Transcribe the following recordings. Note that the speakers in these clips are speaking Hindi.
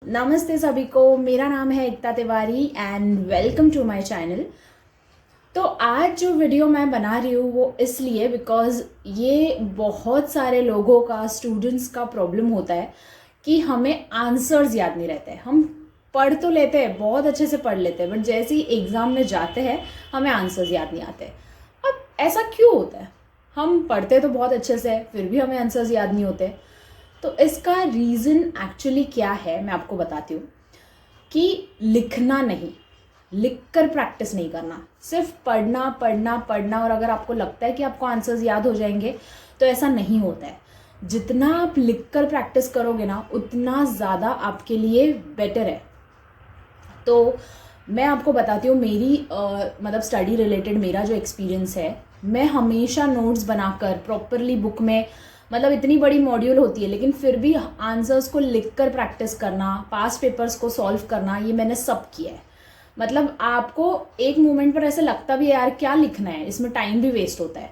नमस्ते सभी को, मेरा नाम है Ekta Tiwari and welcome to my channel. तो आज जो वीडियो मैं बना रही हूँ वो इसलिए बिकॉज़ ये बहुत सारे लोगों का, स्टूडेंट्स का प्रॉब्लम होता है कि हमें आंसर्स याद नहीं रहते हैं। हम पढ़ तो लेते हैं, बहुत अच्छे से पढ़ लेते हैं, बट जैसे ही एग्ज़ाम में जाते हैं हमें आंसर्स याद नहीं आते। अब ऐसा क्यों होता है? हम पढ़ते तो बहुत अच्छे से फिर भी हमें आंसर्स याद नहीं होते। तो इसका रीज़न एक्चुअली क्या है मैं आपको बताती हूँ कि लिखना नहीं, लिख कर प्रैक्टिस नहीं करना, सिर्फ पढ़ना पढ़ना पढ़ना। और अगर आपको लगता है कि आपको आंसर्स याद हो जाएंगे तो ऐसा नहीं होता है। जितना आप लिख कर प्रैक्टिस करोगे ना उतना ज़्यादा आपके लिए बेटर है। तो मैं आपको बताती हूँ मेरी मतलब स्टडी रिलेटेड मेरा जो एक्सपीरियंस है। मैं हमेशा नोट्स बनाकर प्रॉपरली बुक में, मतलब इतनी बड़ी मॉड्यूल होती है लेकिन फिर भी आंसर्स को लिख कर प्रैक्टिस करना, पास्ट पेपर्स को सॉल्व करना, ये मैंने सब किया है। मतलब आपको एक मोमेंट पर ऐसा लगता भी है यार क्या लिखना है, इसमें टाइम भी वेस्ट होता है,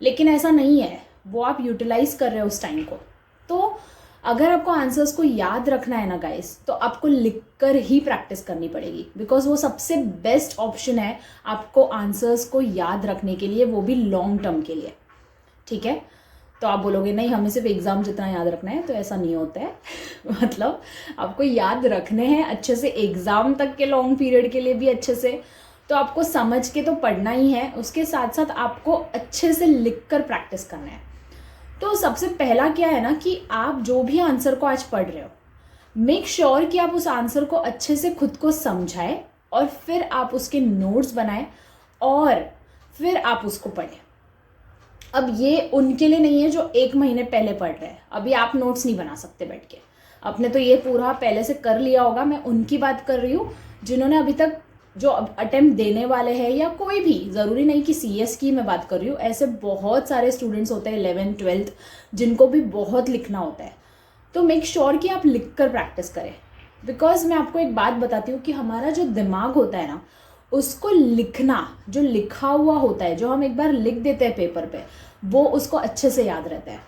लेकिन ऐसा नहीं है। वो आप यूटिलाइज कर रहे हो उस टाइम को। तो अगर आपको आंसर्स को याद रखना है ना गाइस, तो आपको लिख कर ही प्रैक्टिस करनी पड़ेगी, बिकॉज वो सबसे बेस्ट ऑप्शन है आपको आंसर्स को याद रखने के लिए, वो भी लॉन्ग टर्म के लिए। ठीक है? तो आप बोलोगे नहीं हमें सिर्फ एग्जाम जितना याद रखना है, तो ऐसा नहीं होता है। मतलब आपको याद रखने हैं अच्छे से, एग्जाम तक के लॉन्ग पीरियड के लिए भी अच्छे से। तो आपको समझ के तो पढ़ना ही है, उसके साथ साथ आपको अच्छे से लिख कर प्रैक्टिस करना है। तो सबसे पहला क्या है ना कि आप जो भी आंसर को आज पढ़ रहे हो, मेक श्योर कि आप उस आंसर को अच्छे से खुद को समझाएं और फिर आप उसके नोट्स बनाएं और फिर आप उसको पढ़ें। अब ये उनके लिए नहीं है जो एक महीने पहले पढ़ रहे हैं। अभी आप नोट्स नहीं बना सकते बैठ के, आपने तो ये पूरा पहले से कर लिया होगा। मैं उनकी बात कर रही हूँ जिन्होंने अभी तक जो अटेम्प्ट देने वाले हैं, या कोई भी, ज़रूरी नहीं कि सीएस की मैं बात कर रही हूँ। ऐसे बहुत सारे स्टूडेंट्स होते हैं 11th 12th जिनको भी बहुत लिखना होता है। तो मेक श्योर कि आप लिख कर प्रैक्टिस करें, बिकॉज मैं आपको एक बात बताती हूँ कि हमारा जो दिमाग होता है ना, उसको लिखना, जो लिखा हुआ होता है, जो हम एक बार लिख देते हैं पेपर पे, वो उसको अच्छे से याद रहता है।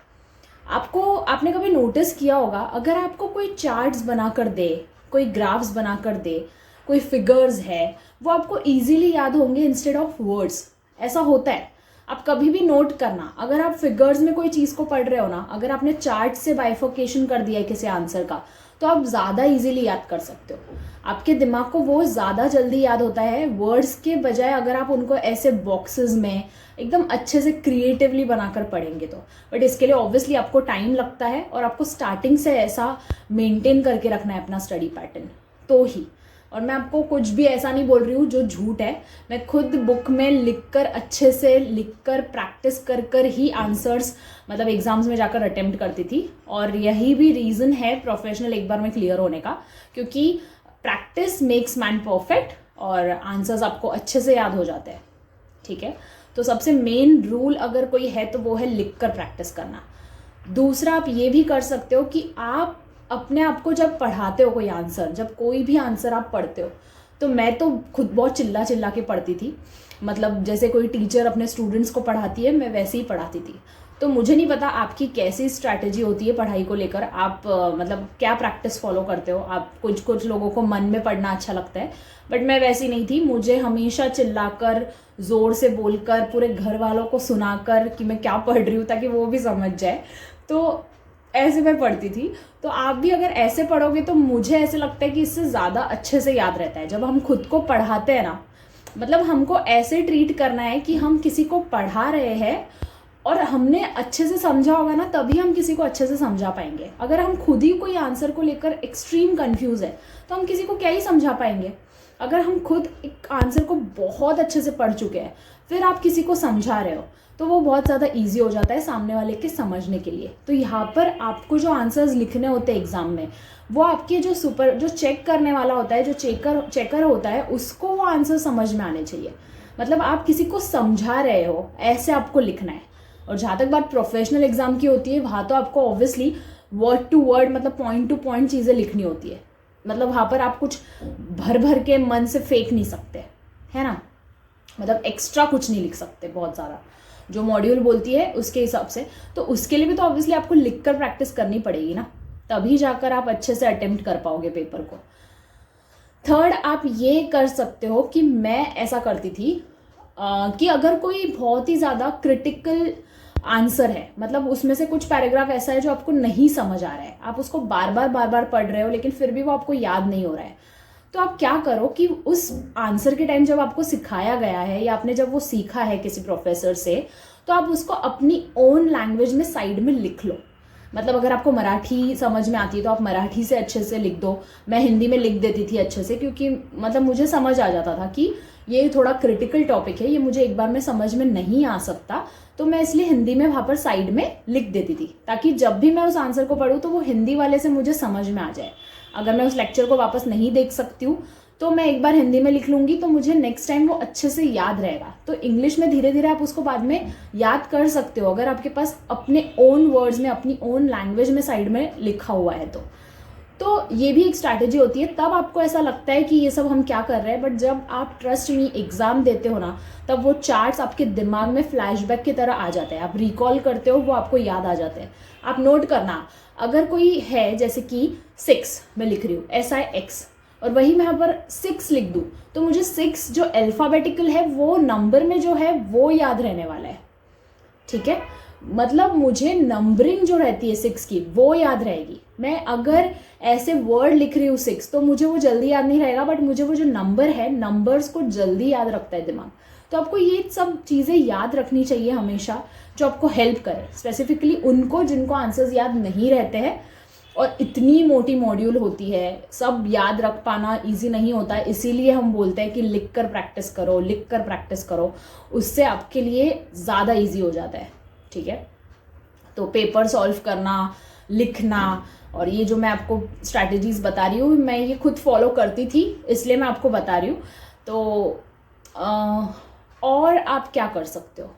आपने कभी नोटिस किया होगा, अगर आपको कोई चार्ट्स बना कर दे, कोई ग्राफ्स बना कर दे, कोई फिगर्स है, वो आपको इजीली याद होंगे इंस्टेड ऑफ वर्ड्स। ऐसा होता है। आप कभी भी नोट करना, अगर आप फिगर्स में कोई चीज़ को पढ़ रहे हो ना, अगर आपने चार्ट से बाइफोकेशन कर दिया है किसी आंसर का, तो आप ज़्यादा इजीली याद कर सकते हो। आपके दिमाग को वो ज़्यादा जल्दी याद होता है वर्ड्स के बजाय अगर आप उनको ऐसे बॉक्सेस में एकदम अच्छे से क्रिएटिवली बनाकर पढ़ेंगे तो। बट इसके लिए ऑब्वियसली आपको टाइम लगता है और आपको स्टार्टिंग से ऐसा मेंटेन करके रखना है अपना स्टडी पैटर्न तो ही। और मैं आपको कुछ भी ऐसा नहीं बोल रही हूँ जो झूठ है। मैं खुद बुक में लिखकर, अच्छे से लिखकर, प्रैक्टिस कर कर ही आंसर्स मतलब एग्जाम्स में जाकर अटेम्प्ट करती थी। और यही भी रीज़न है प्रोफेशनल एक बार में क्लियर होने का, क्योंकि प्रैक्टिस मेक्स मैन परफेक्ट और आंसर्स आपको अच्छे से याद हो जाते हैं। ठीक है? तो सबसे मेन रूल अगर कोई है तो वो है लिख कर प्रैक्टिस करना। दूसरा आप ये भी कर सकते हो कि आप अपने आप को जब पढ़ाते हो कोई आंसर, जब कोई भी आंसर आप पढ़ते हो, तो मैं तो खुद बहुत चिल्ला चिल्ला के पढ़ती थी। मतलब जैसे कोई टीचर अपने स्टूडेंट्स को पढ़ाती है, मैं वैसे ही पढ़ाती थी। तो मुझे नहीं पता आपकी कैसी स्ट्रैटेजी होती है पढ़ाई को लेकर, आप मतलब क्या प्रैक्टिस फॉलो करते हो आप। कुछ लोगों को मन में पढ़ना अच्छा लगता है, बट मैं वैसी नहीं थी। मुझे हमेशा चिल्लाकर, ज़ोर से बोलकर, पूरे घर वालों को सुनाकर कि मैं क्या पढ़ रही हूँ ताकि वो भी समझ जाए। तो ऐसे मैं पढ़ती थी। तो आप भी अगर ऐसे पढ़ोगे तो मुझे ऐसे लगता है कि इससे ज़्यादा अच्छे से याद रहता है। जब हम खुद को पढ़ाते हैं ना, मतलब हमको ऐसे ट्रीट करना है कि हम किसी को पढ़ा रहे हैं और हमने अच्छे से समझा होगा ना, तभी हम किसी को अच्छे से समझा पाएंगे। अगर हम खुद ही कोई आंसर को लेकर एक्सट्रीम कंफ्यूज है तो हम किसी को क्या ही समझा पाएंगे। अगर हम खुद एक आंसर को बहुत अच्छे से पढ़ चुके हैं फिर आप किसी को समझा रहे हो, तो वो बहुत ज़्यादा ईजी हो जाता है सामने वाले के समझने के लिए। तो यहाँ पर आपको जो आंसर्स लिखने होते हैं एग्जाम में, वो आपके जो चेक करने वाला होता है, जो चेकर होता है, उसको वो आंसर समझ में आने चाहिए। मतलब आप किसी को समझा रहे हो, ऐसे आपको लिखना है। और जहाँ तक बात प्रोफेशनल एग्जाम की होती है, वहाँ तो आपको ऑब्वियसली वर्ड टू वर्ड, मतलब पॉइंट टू पॉइंट चीज़ें लिखनी होती है। मतलब वहाँ पर आप कुछ भर भर के मन से फेंक नहीं सकते, है ना। मतलब एक्स्ट्रा कुछ नहीं लिख सकते बहुत ज़्यादा, जो मॉड्यूल बोलती है उसके हिसाब से। तो उसके लिए भी तो ऑब्वियसली आपको लिख कर प्रैक्टिस करनी पड़ेगी ना। तभी जाकर आप अच्छे से अटेम्प्ट कर पाओगे पेपर को। थर्ड, आप ये कर सकते हो कि मैं ऐसा करती थी कि अगर कोई बहुत ही ज़्यादा क्रिटिकल आंसर है, मतलब उसमें से कुछ पैराग्राफ ऐसा है जो आपको नहीं समझ आ रहा है, आप उसको बार बार पढ़ रहे हो लेकिन फिर भी वो आपको याद नहीं हो रहा है, तो आप क्या करो कि उस आंसर के टाइम जब आपको सिखाया गया है या आपने जब वो सीखा है किसी प्रोफेसर से, तो आप उसको अपनी ओन लैंग्वेज में साइड में लिख लो। मतलब अगर आपको मराठी समझ में आती है तो आप मराठी से अच्छे से लिख दो। मैं हिंदी में लिख देती थी अच्छे से, क्योंकि मतलब मुझे समझ आ जाता था कि ये थोड़ा क्रिटिकल टॉपिक है, ये मुझे एक बार में समझ में नहीं आ सकता, तो मैं इसलिए हिंदी में वहाँ पर साइड में लिख देती थी, ताकि जब भी मैं उस आंसर को पढूं तो वो हिंदी वाले से मुझे समझ में आ जाए। अगर मैं उस लेक्चर को वापस नहीं देख सकती हूँ तो मैं एक बार हिंदी में लिख लूँगी, तो मुझे नेक्स्ट टाइम वो अच्छे से याद रहेगा। तो इंग्लिश में धीरे धीरे आप उसको बाद में याद कर सकते हो, अगर आपके पास अपने ओन वर्ड्स में, अपनी ओन लैंग्वेज में साइड में लिखा हुआ है तो ये भी एक स्ट्रैटेजी होती है। तब आपको ऐसा लगता है कि ये सब हम क्या कर रहे हैं, बट जब आप ट्रस्ट मी एग्जाम देते हो ना, तब वो चार्ट्स आपके दिमाग में फ्लैशबैक की तरह आ जाते हैं, आप रिकॉल करते हो, वो आपको याद आ जाते हैं। आप नोट करना, अगर कोई है जैसे कि 6 मैं लिख रही हूँ, SIX, और वही मैं यहाँ पर 6 लिख दूँ, तो मुझे 6 जो अल्फ़ाबेटिकल है वो नंबर में जो है वो याद रहने वाला है, ठीक है। मतलब मुझे नंबरिंग जो रहती है 6 की वो याद रहेगी। मैं अगर ऐसे वर्ड लिख रही हूँ 6, तो मुझे वो जल्दी याद नहीं रहेगा, बट मुझे वो जो नंबर है, नंबर्स को जल्दी याद रखता है दिमाग। तो आपको ये सब चीज़ें याद रखनी चाहिए हमेशा, जो आपको हेल्प करे, स्पेसिफिकली उनको जिनको आंसर्स याद नहीं रहते हैं। और इतनी मोटी मॉड्यूल होती है, सब याद रख पाना इजी नहीं होता है, इसीलिए हम बोलते हैं कि लिख कर प्रैक्टिस करो, लिख कर प्रैक्टिस करो, उससे आपके लिए ज़्यादा इजी हो जाता है, ठीक है। तो पेपर सॉल्व करना, लिखना, और ये जो मैं आपको स्ट्रैटेजीज बता रही हूँ, मैं ये खुद फॉलो करती थी, इसलिए मैं आपको बता रही हूँ। तो और आप क्या कर सकते हो,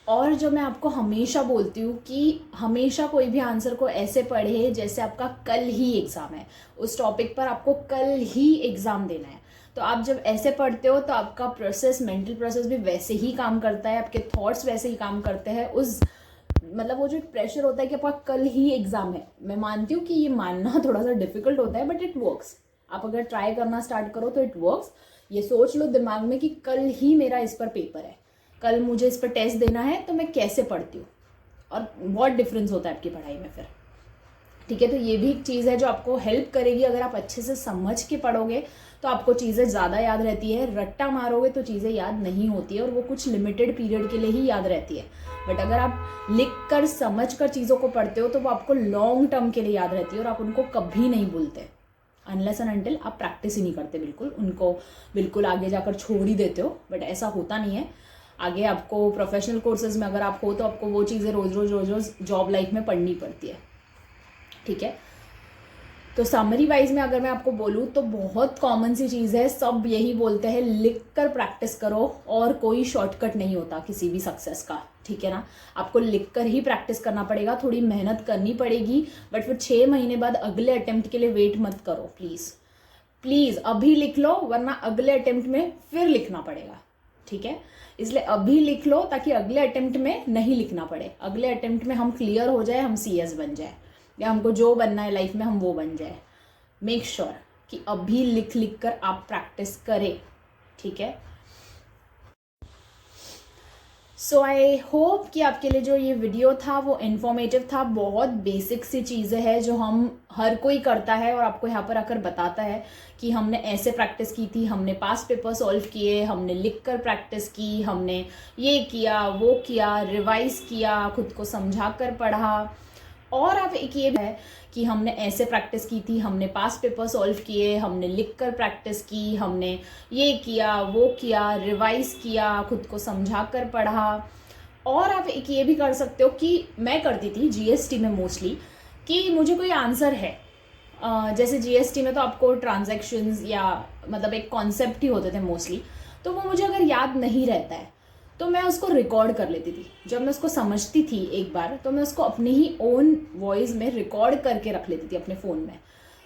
और जो मैं आपको हमेशा बोलती हूँ कि हमेशा कोई भी आंसर को ऐसे पढ़े जैसे आपका कल ही एग्ज़ाम है, उस टॉपिक पर आपको कल ही एग्ज़ाम देना है। तो आप जब ऐसे पढ़ते हो तो आपका प्रोसेस, मेंटल प्रोसेस भी वैसे ही काम करता है, आपके थॉट्स वैसे ही काम करते हैं। उस मतलब वो जो प्रेशर होता है कि आपका कल ही एग्ज़ाम है, मैं मानती हूँ कि ये मानना थोड़ा सा डिफिकल्ट होता है, बट इट वर्क्स। आप अगर ट्राई करना स्टार्ट करो तो इट वर्क्स। ये सोच लो दिमाग में कि कल ही मेरा इस पर पेपर है, कल मुझे इस पर टेस्ट देना है, तो मैं कैसे पढ़ती हूँ, और बहुत डिफरेंस होता है आपकी पढ़ाई में फिर, ठीक है। तो ये भी एक चीज़ है जो आपको हेल्प करेगी। अगर आप अच्छे से समझ के पढ़ोगे तो आपको चीज़ें ज़्यादा याद रहती है, रट्टा मारोगे तो चीज़ें याद नहीं होती है, और वो कुछ लिमिटेड पीरियड के लिए ही याद रहती है। बट अगर आप लिख कर, समझ कर चीज़ों को पढ़ते हो तो वो आपको लॉन्ग टर्म के लिए याद रहती है, और आप उनको कभी नहीं भूलते, अनलेस एंड अनटिल आप प्रैक्टिस ही नहीं करते, बिल्कुल उनको बिल्कुल आगे जाकर छोड़ ही देते हो। बट ऐसा होता नहीं है। आगे आपको प्रोफेशनल कोर्सेज में अगर आप हो तो आपको वो चीज़ें रोज़ रोज़ जॉब लाइफ में पढ़नी पड़ती है, ठीक है। तो समरी वाइज में अगर मैं आपको बोलूँ तो बहुत कॉमन सी चीज़ है, सब यही बोलते हैं, लिख कर प्रैक्टिस करो, और कोई शॉर्टकट नहीं होता किसी भी सक्सेस का, ठीक है ना। आपको लिख कर ही प्रैक्टिस करना पड़ेगा, थोड़ी मेहनत करनी पड़ेगी, बट फिर 6 महीने बाद अगले अटेम्प्ट के लिए वेट मत करो, प्लीज़ प्लीज़ अभी लिख लो, वरना अगले अटेम्प्ट में फिर लिखना पड़ेगा, ठीक है। इसलिए अभी लिख लो ताकि अगले अटेम्प्ट में नहीं लिखना पड़े, अगले अटेम्प्ट में हम क्लियर हो जाए, हम CS बन जाए, या हमको जो बनना है लाइफ में हम वो बन जाए। मेक श्योर कि अभी लिख लिख कर आप प्रैक्टिस करें, ठीक है। सो आई होप कि आपके लिए जो ये वीडियो था वो इन्फॉर्मेटिव था। बहुत बेसिक सी चीज़ें हैं जो हम हर कोई करता है, और आपको यहाँ पर आकर बताता है कि हमने ऐसे प्रैक्टिस की थी, हमने पास्ट पेपर सॉल्व किए, हमने लिख कर प्रैक्टिस की, हमने ये किया वो किया, रिवाइज किया, खुद को समझा कर पढ़ा। और आप एक ये है कि हमने ऐसे प्रैक्टिस की थी, हमने पास्ट पेपर सॉल्व किए, हमने लिख कर प्रैक्टिस की, हमने ये किया वो किया, रिवाइज किया, खुद को समझा कर पढ़ा। और आप एक ये भी कर सकते हो कि मैं करती थी GST में मोस्टली, कि मुझे कोई आंसर है, जैसे GST में तो आपको ट्रांजैक्शंस या मतलब एक कॉन्सेप्ट ही होते थे मोस्टली, तो वो मुझे अगर याद नहीं रहता है तो मैं उसको रिकॉर्ड कर लेती थी। जब मैं उसको समझती थी एक बार, तो मैं उसको अपनी ही ओन वॉइस में रिकॉर्ड करके रख लेती थी अपने फ़ोन में,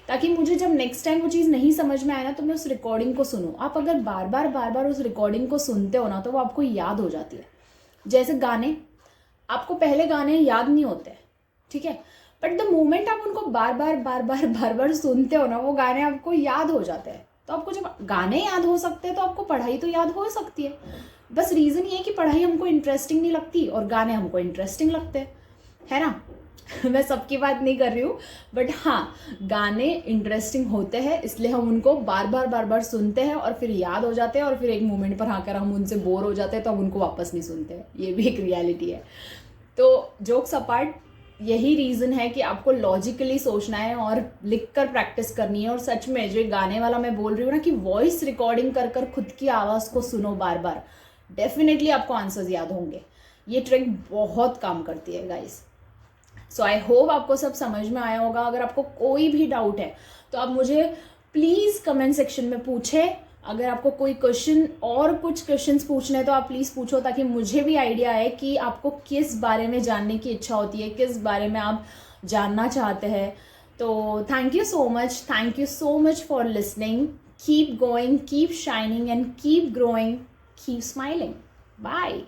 ताकि मुझे जब नेक्स्ट टाइम वो चीज़ नहीं समझ में आए ना, तो मैं उस रिकॉर्डिंग को सुनूं। आप अगर बार बार उस रिकॉर्डिंग को सुनते हो ना, तो वो आपको याद हो जाती है। जैसे गाने, आपको पहले गाने याद नहीं होते, ठीक है। बट द मोमेंट आप उनको बार बार सुनते हो ना, वो गाने आपको याद हो जाते हैं। तो आपको जब गाने याद हो सकते हैं तो आपको पढ़ाई तो याद हो सकती है। बस रीज़न ये है कि पढ़ाई हमको इंटरेस्टिंग नहीं लगती और गाने हमको इंटरेस्टिंग लगते हैं, है ना। मैं सबकी बात नहीं कर रही हूँ, बट हाँ, गाने इंटरेस्टिंग होते हैं, इसलिए हम उनको बार बार सुनते हैं और फिर याद हो जाते हैं, और फिर एक मोमेंट पर आकर हम उनसे बोर हो जाते हैं तो हम उनको वापस नहीं सुनते हैं। ये भी एक रियलिटी है। तो जोक्स अपार्ट, यही रीज़न है कि आपको लॉजिकली सोचना है और लिख कर प्रैक्टिस करनी है। और सच में जो गाने वाला मैं बोल रही हूँ ना कि वॉइस रिकॉर्डिंग कर कर खुद की आवाज़ को सुनो बार बार, डेफिनेटली आपको आंसर्स याद होंगे। ये ट्रिक बहुत काम करती है गाइस। सो आई होप आपको सब समझ में आया होगा। अगर आपको कोई भी डाउट है तो आप मुझे प्लीज़ कमेंट सेक्शन में पूछें। अगर आपको कोई क्वेश्चन और कुछ क्वेश्चंस पूछने हैं तो आप प्लीज़ पूछो, ताकि मुझे भी आइडिया आए कि आपको किस बारे में जानने की इच्छा होती है, किस बारे में आप जानना चाहते हैं। तो thank you so much for listening. Keep going, keep shining and keep growing, keep smiling. Bye.